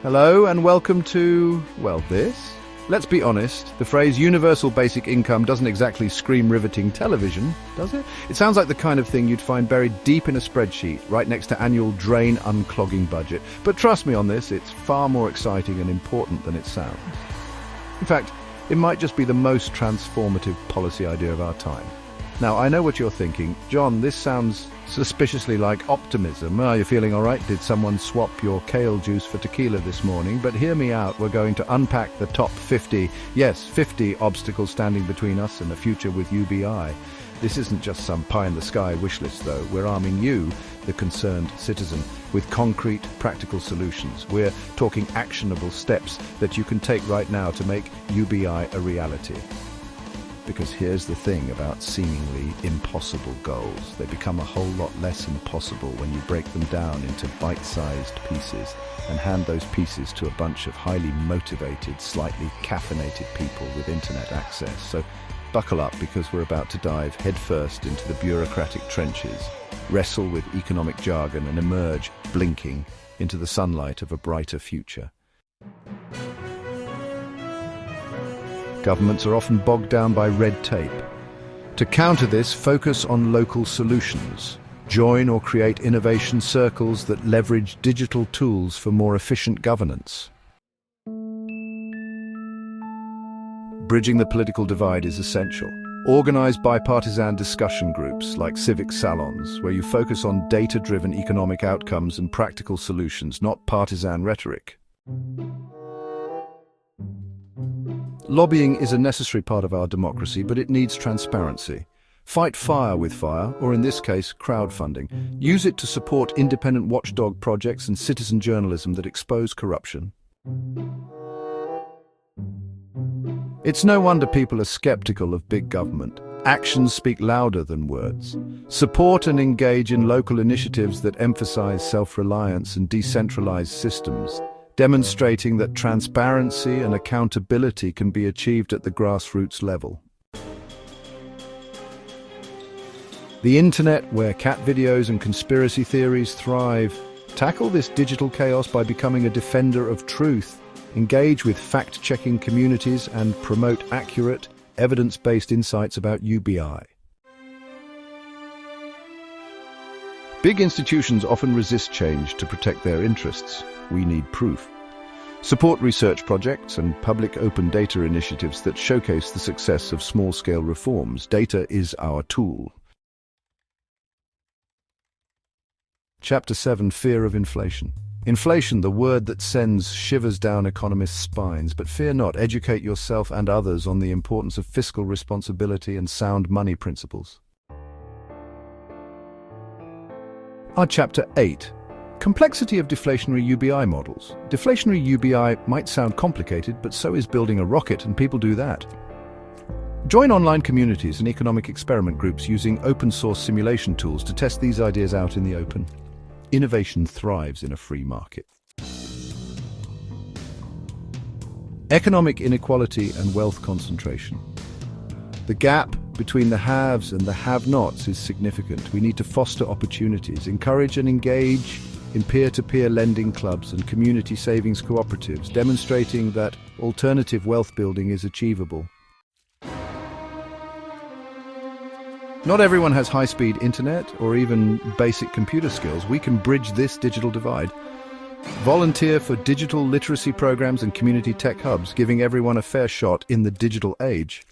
Hello and welcome to, well, this. Let's be honest, the phrase universal basic income doesn't exactly scream riveting television, does it? It sounds like the kind of thing you'd find buried deep in a spreadsheet, right next to annual drain unclogging budget. But trust me on this, it's far more exciting and important than it sounds. In fact, it might just be the most transformative policy idea of our time. Now, I know what you're thinking. John, this sounds suspiciously like optimism. Are you feeling all right? Did someone swap your kale juice for tequila this morning? But hear me out. We're going to unpack the top 50, yes, 50 obstacles standing between us and a future with UBI. This isn't just some pie-in-the-sky wish list, though. We're arming you, the concerned citizen, with concrete, practical solutions. We're talking actionable steps that you can take right now to make UBI a reality. Because here's the thing about seemingly impossible goals. They become a whole lot less impossible when you break them down into bite-sized pieces and hand those pieces to a bunch of highly motivated, slightly caffeinated people with internet access. So buckle up, because we're about to dive headfirst into the bureaucratic trenches, wrestle with economic jargon and emerge, blinking, into the sunlight of a brighter future. Governments are often bogged down by red tape. To counter this, focus on local solutions. Join or create innovation circles that leverage digital tools for more efficient governance. Bridging the political divide is essential. Organize bipartisan discussion groups like civic salons, where you focus on data-driven economic outcomes and practical solutions, not partisan rhetoric. Lobbying is a necessary part of our democracy, but it needs transparency. Fight fire with fire, or in this case, crowdfunding. Use it to support independent watchdog projects and citizen journalism that expose corruption. It's no wonder people are skeptical of big government. Actions speak louder than words. Support and engage in local initiatives that emphasize self-reliance and decentralized systems, demonstrating that transparency and accountability can be achieved at the grassroots level. The internet, where cat videos and conspiracy theories thrive. Tackle this digital chaos by becoming a defender of truth. Engage with fact-checking communities and promote accurate, evidence-based insights about UBI. Big institutions often resist change to protect their interests. We need proof. Support research projects and public open data initiatives that showcase the success of small-scale reforms. Data is our tool. Chapter 7: Fear of Inflation. Inflation, the word that sends shivers down economists' spines. But fear not, educate yourself and others on the importance of fiscal responsibility and sound money principles. Our Chapter 8. Complexity of deflationary UBI models. Deflationary UBI might sound complicated, but so is building a rocket, and people do that. Join online communities and economic experiment groups using open-source simulation tools to test these ideas out in the open. Innovation thrives in a free market. Economic inequality and wealth concentration. The gap between the haves and the have-nots is significant. We need to foster opportunities, encourage and engage in peer-to-peer lending clubs and community savings cooperatives, demonstrating that alternative wealth building is achievable. Not everyone has high-speed internet or even basic computer skills. We can bridge this digital divide. Volunteer for digital literacy programs and community tech hubs, giving everyone a fair shot in the digital age.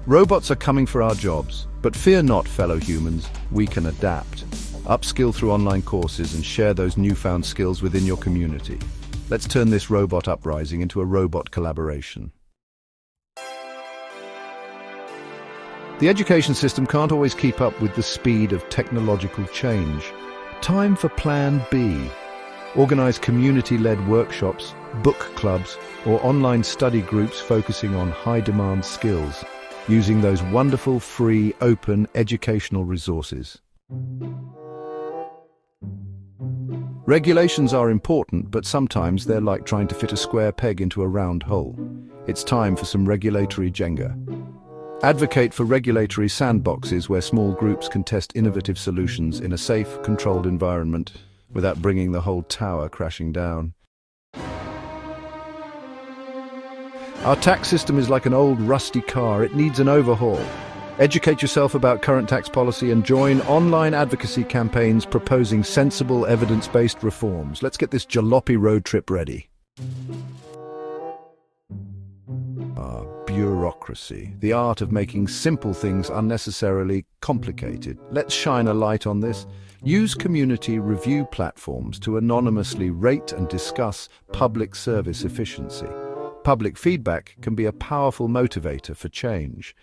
Robots are coming for our jobs, but fear not, fellow humans, we can adapt. Upskill through online courses and share those newfound skills within your community. Let's turn this robot uprising into a robot collaboration. The education system can't always keep up with the speed of technological change. Time for Plan B. Organize community-led workshops, book clubs, or online study groups focusing on high-demand skills, using those wonderful, free, open educational resources. Regulations are important, but sometimes they're like trying to fit a square peg into a round hole. It's time for some regulatory Jenga. Advocate for regulatory sandboxes where small groups can test innovative solutions in a safe, controlled environment. without bringing the whole tower crashing down. Our tax system is like an old rusty car. It needs an overhaul. Educate yourself about current tax policy and join online advocacy campaigns proposing sensible, evidence-based reforms. Let's get this jalopy road trip ready. Bureaucracy, the art of making simple things unnecessarily complicated. Let's shine a light on this. Use community review platforms to anonymously rate and discuss public service efficiency. Public feedback can be a powerful motivator for change.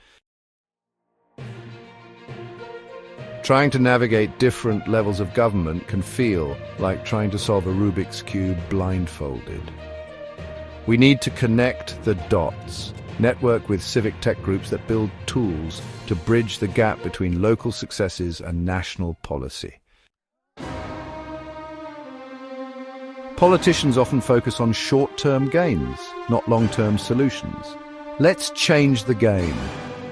Trying to navigate different levels of government can feel like trying to solve a Rubik's Cube blindfolded. We need to connect the dots, network with civic tech groups that build tools to bridge the gap between local successes and national policy. Politicians often focus on short-term gains, not long-term solutions. Let's change the game.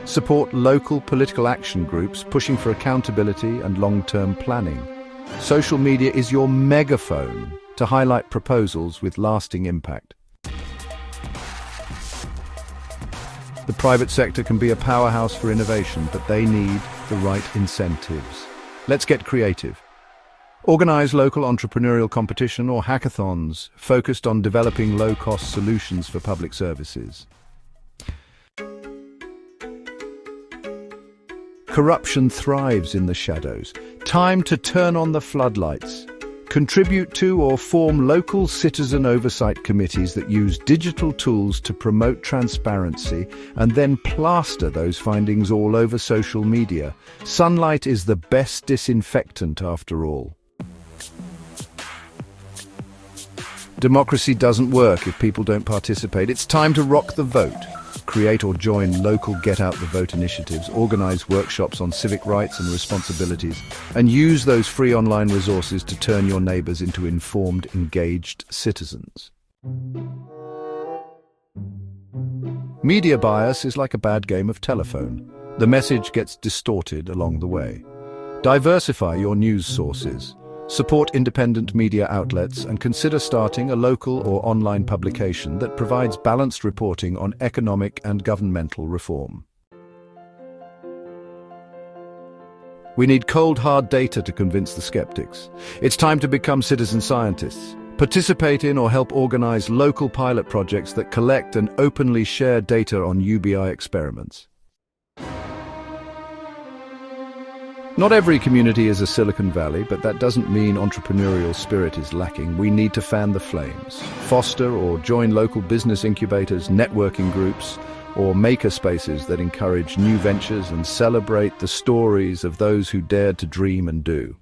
Support local political action groups pushing for accountability and long-term planning. Social media is your megaphone to highlight proposals with lasting impact. The private sector can be a powerhouse for innovation, but they need the right incentives. Let's get creative. Organize local entrepreneurial competition or hackathons focused on developing low-cost solutions for public services. Corruption thrives in the shadows. Time to turn on the floodlights. Contribute to or form local citizen oversight committees that use digital tools to promote transparency and then plaster those findings all over social media. Sunlight is the best disinfectant after all. Democracy doesn't work if people don't participate. It's time to rock the vote. Create or join local get-out-the-vote initiatives, organize workshops on civic rights and responsibilities, and use those free online resources to turn your neighbors into informed, engaged citizens. Media bias is like a bad game of telephone. The message gets distorted along the way. Diversify your news sources. Support independent media outlets and consider starting a local or online publication that provides balanced reporting on economic and governmental reform. We need cold, hard data to convince the skeptics. It's time to become citizen scientists. Participate in or help organize local pilot projects that collect and openly share data on UBI experiments. Not every community is a Silicon Valley, but that doesn't mean entrepreneurial spirit is lacking. We need to fan the flames, foster or join local business incubators, networking groups, or maker spaces that encourage new ventures and celebrate the stories of those who dared to dream and do.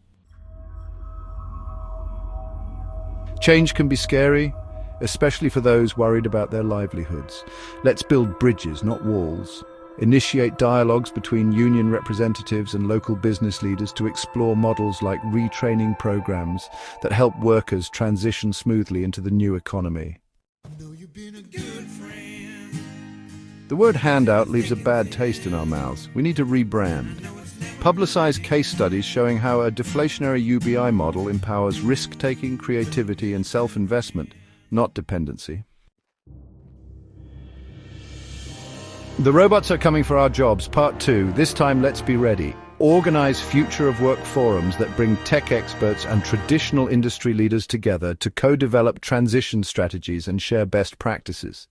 Change can be scary, especially for those worried about their livelihoods. Let's build bridges, not walls. Initiate dialogues between union representatives and local business leaders to explore models like retraining programs that help workers transition smoothly into the new economy. The word handout leaves a bad taste in our mouths. We need to rebrand. Publicize case studies showing how a deflationary UBI model empowers risk-taking, creativity, and self-investment, not dependency. The robots are coming for our jobs, part 2. This time, let's be ready. Organize future of work forums that bring tech experts and traditional industry leaders together to co-develop transition strategies and share best practices.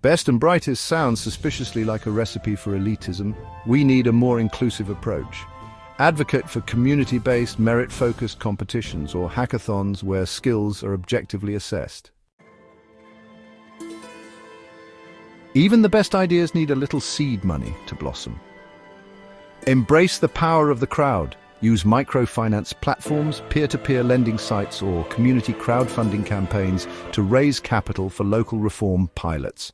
Best and brightest sounds suspiciously like a recipe for elitism. We need a more inclusive approach. Advocate for community-based, merit-focused competitions or hackathons where skills are objectively assessed. Even the best ideas need a little seed money to blossom. Embrace the power of the crowd. Use microfinance platforms, peer-to-peer lending sites, or community crowdfunding campaigns to raise capital for local reform pilots.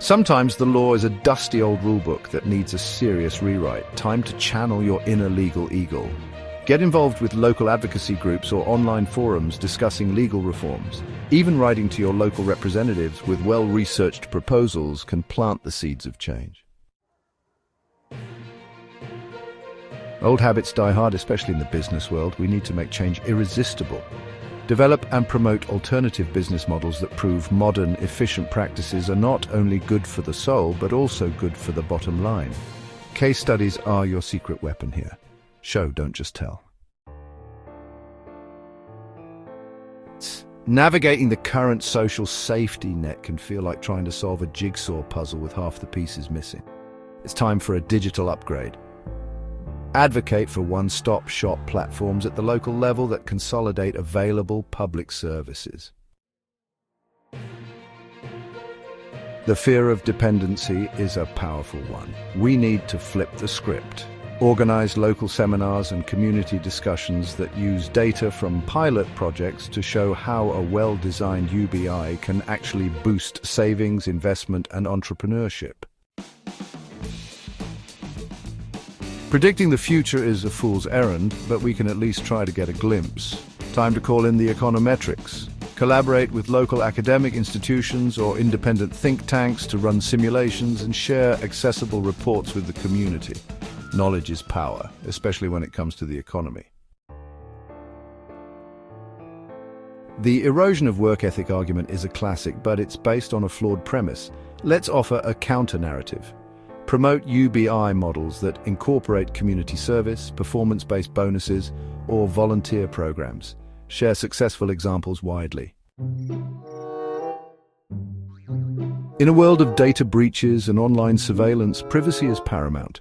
Sometimes the law is a dusty old rulebook that needs a serious rewrite. Time to channel your inner legal eagle. Get involved with local advocacy groups or online forums discussing legal reforms. Even writing to your local representatives with well-researched proposals can plant the seeds of change. Old habits die hard, especially in the business world. We need to make change irresistible. Develop and promote alternative business models that prove modern, efficient practices are not only good for the soul, but also good for the bottom line. Case studies are your secret weapon here. Show, don't just tell. Navigating the current social safety net can feel like trying to solve a jigsaw puzzle with half the pieces missing. It's time for a digital upgrade. Advocate for one-stop shop platforms at the local level that consolidate available public services. The fear of dependency is a powerful one. We need to flip the script. Organize local seminars and community discussions that use data from pilot projects to show how a well-designed UBI can actually boost savings, investment, and entrepreneurship. Predicting the future is a fool's errand, but we can at least try to get a glimpse. Time to call in the econometrics. Collaborate with local academic institutions or independent think tanks to run simulations and share accessible reports with the community. Knowledge is power, especially when it comes to the economy. The erosion of work ethic argument is a classic, but it's based on a flawed premise. Let's offer a counter-narrative. Promote UBI models that incorporate community service, performance-based bonuses, or volunteer programs. Share successful examples widely. In a world of data breaches and online surveillance, privacy is paramount.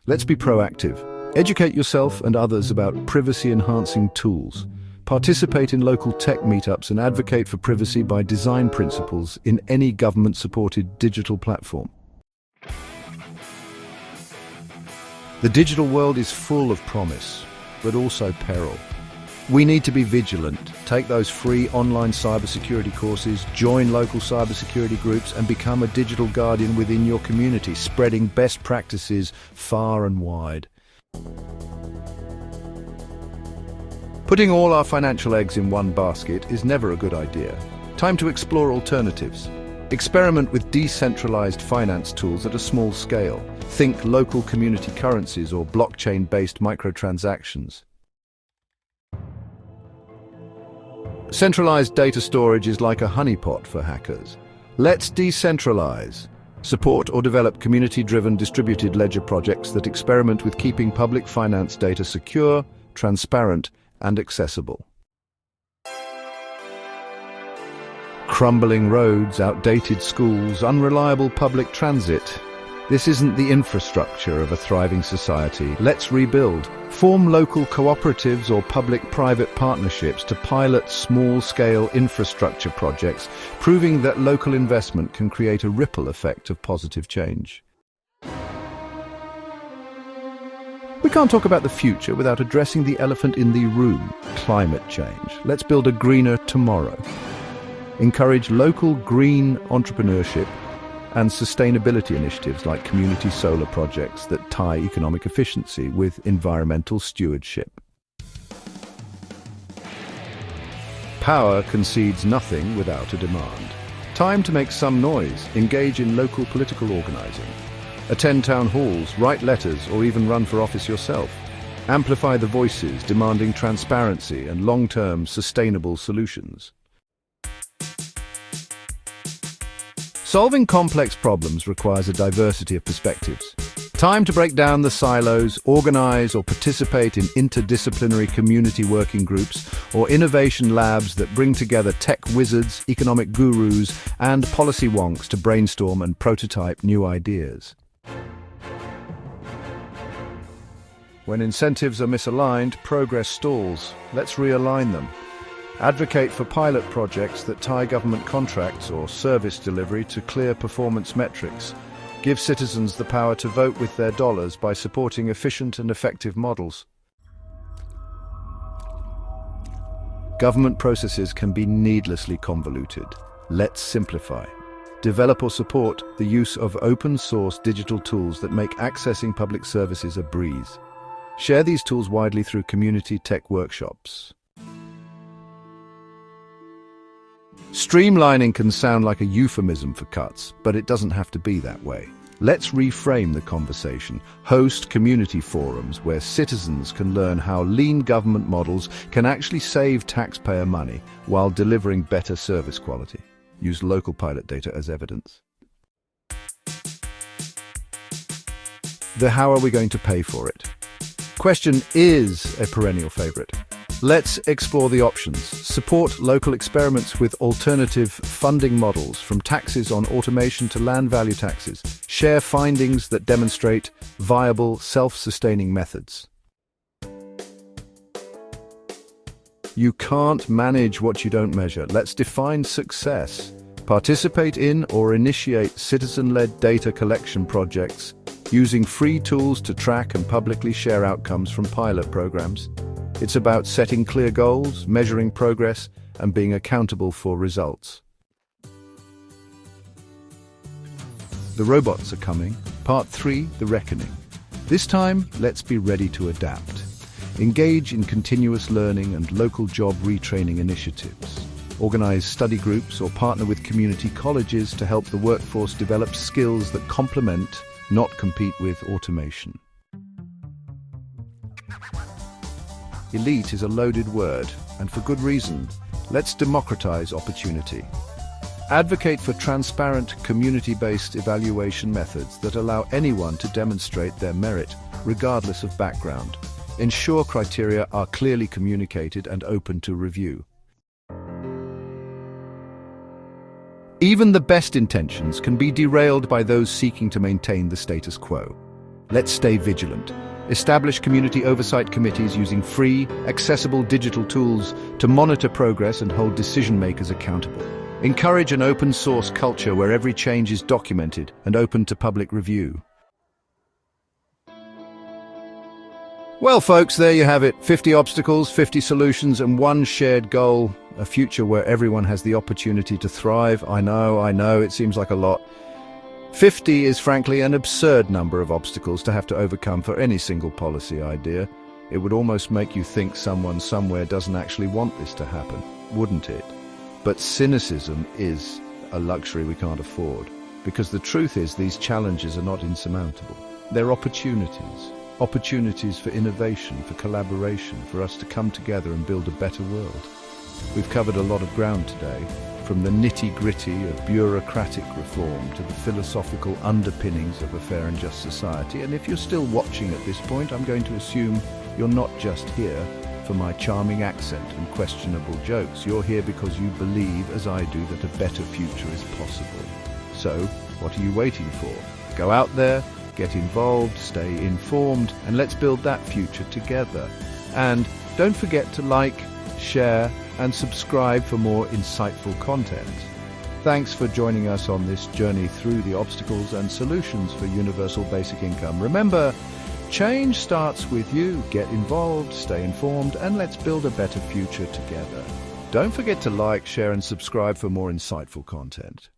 Let's be proactive. Educate yourself and others about privacy-enhancing tools. Participate in local tech meetups and advocate for privacy by design principles in any government-supported digital platform. The digital world is full of promise, but also peril. We need to be vigilant, take those free online cybersecurity courses, join local cybersecurity groups, and become a digital guardian within your community, spreading best practices far and wide. Putting all our financial eggs in one basket is never a good idea. Time to explore alternatives. Experiment with decentralized finance tools at a small scale. Think local community currencies or blockchain-based microtransactions. Centralized data storage is like a honeypot for hackers. Let's decentralize. Support or develop community-driven distributed ledger projects that experiment with keeping public finance data secure, transparent, and accessible. Crumbling roads, outdated schools, unreliable public transit. This isn't the infrastructure of a thriving society. Let's rebuild. Form local cooperatives or public-private partnerships to pilot small-scale infrastructure projects, proving that local investment can create a ripple effect of positive change. We can't talk about the future without addressing the elephant in the room, climate change. Let's build a greener tomorrow. Encourage local green entrepreneurship and sustainability initiatives like community solar projects that tie economic efficiency with environmental stewardship. Power concedes nothing without a demand. Time to make some noise, engage in local political organizing. Attend town halls, write letters, or even run for office yourself. Amplify the voices demanding transparency and long-term sustainable solutions. Solving complex problems requires a diversity of perspectives. Time to break down the silos, organize or participate in interdisciplinary community working groups or innovation labs that bring together tech wizards, economic gurus, and policy wonks to brainstorm and prototype new ideas. When incentives are misaligned, progress stalls. Let's realign them. Advocate for pilot projects that tie government contracts or service delivery to clear performance metrics. Give citizens the power to vote with their dollars by supporting efficient and effective models. Government processes can be needlessly convoluted. Let's simplify. Develop or support the use of open-source digital tools that make accessing public services a breeze. Share these tools widely through community tech workshops. Streamlining can sound like a euphemism for cuts, but it doesn't have to be that way. Let's reframe the conversation. Host community forums where citizens can learn how lean government models can actually save taxpayer money while delivering better service quality. Use local pilot data as evidence. How are we going to pay for it? Question is a perennial favorite. Let's explore the options. Support local experiments with alternative funding models, from taxes on automation to land value taxes. Share findings that demonstrate viable, self-sustaining methods. You can't manage what you don't measure. Let's define success. Participate in or initiate citizen-led data collection projects using free tools to track and publicly share outcomes from pilot programs. It's about setting clear goals, measuring progress, and being accountable for results. The robots are coming. Part 3, the reckoning. This time, let's be ready to adapt. Engage in continuous learning and local job retraining initiatives. Organize study groups or partner with community colleges to help the workforce develop skills that complement, not compete with, automation. Elite is a loaded word, and for good reason. Let's democratize opportunity. Advocate for transparent, community-based evaluation methods that allow anyone to demonstrate their merit, regardless of background. Ensure criteria are clearly communicated and open to review. Even the best intentions can be derailed by those seeking to maintain the status quo. Let's stay vigilant. Establish community oversight committees using free, accessible digital tools to monitor progress and hold decision-makers accountable. Encourage an open-source culture where every change is documented and open to public review. Well, folks, there you have it. 50 obstacles, 50 solutions, and one shared goal. A future where everyone has the opportunity to thrive. I know, it seems like a lot. 50 is frankly an absurd number of obstacles to have to overcome for any single policy idea. It would almost make you think someone somewhere doesn't actually want this to happen, wouldn't it? But cynicism is a luxury we can't afford, because the truth is these challenges are not insurmountable. They're opportunities. Opportunities for innovation, for collaboration, for us to come together and build a better world. We've covered a lot of ground today, from the nitty-gritty of bureaucratic reform to the philosophical underpinnings of a fair and just society. And if you're still watching at this point, I'm going to assume you're not just here for my charming accent and questionable jokes. You're here because you believe, as I do, that a better future is possible. So, what are you waiting for? Go out there, get involved, stay informed, and let's build that future together. And don't forget to like, share, and subscribe for more insightful content. Thanks for joining us on this journey through the obstacles and solutions for universal basic income. Remember, change starts with you. Get involved, stay informed, and let's build a better future together. Don't forget to like, share, and subscribe for more insightful content.